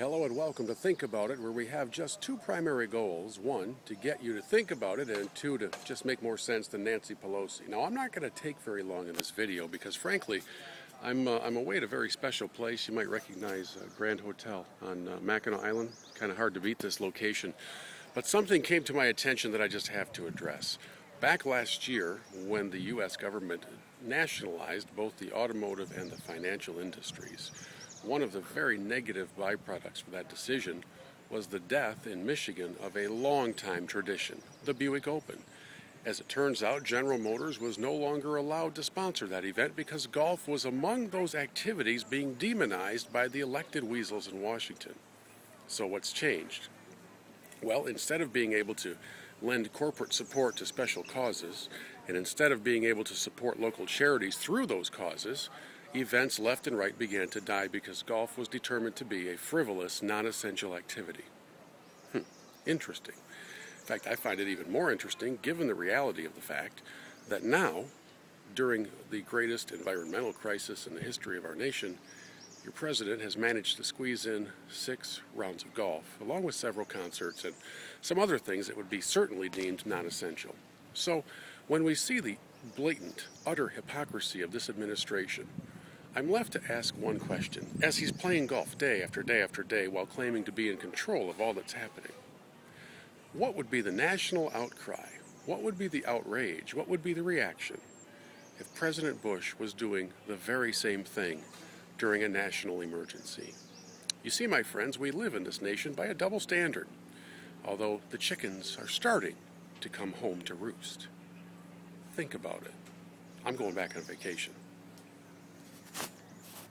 Hello and welcome to Think About It, where we have just two primary goals. One, to get you to think about it, and two, to just make more sense than Nancy Pelosi. Now, I'm not going to take very long in this video because, frankly, I'm away at a very special place. You might recognize Grand Hotel on Mackinac Island. Kind of hard to beat this location. But something came to my attention that I just have to address. Back last year, when the U.S. government nationalized both the automotive and the financial industries, one of the very negative byproducts for that decision was the death in Michigan of a long-time tradition, the Buick Open. As it turns out, General Motors was no longer allowed to sponsor that event because golf was among those activities being demonized by the elected weasels in Washington. So what's changed? Well, instead of being able to lend corporate support to special causes, and instead of being able to support local charities through those causes, events left and right began to die because golf was determined to be a frivolous, non-essential activity. Interesting. In fact, I find it even more interesting given the reality of the fact that now, during the greatest environmental crisis in the history of our nation, your president has managed to squeeze in 6 rounds of golf, along with several concerts and some other things that would be certainly deemed non-essential. So, when we see the blatant, utter hypocrisy of this administration, I'm left to ask one question, as he's playing golf day after day after day while claiming to be in control of all that's happening. What would be the national outcry? What would be the outrage? What would be the reaction if President Bush was doing the very same thing during a national emergency? You see, my friends, we live in this nation by a double standard, although the chickens are starting to come home to roost. Think about it. I'm going back on vacation.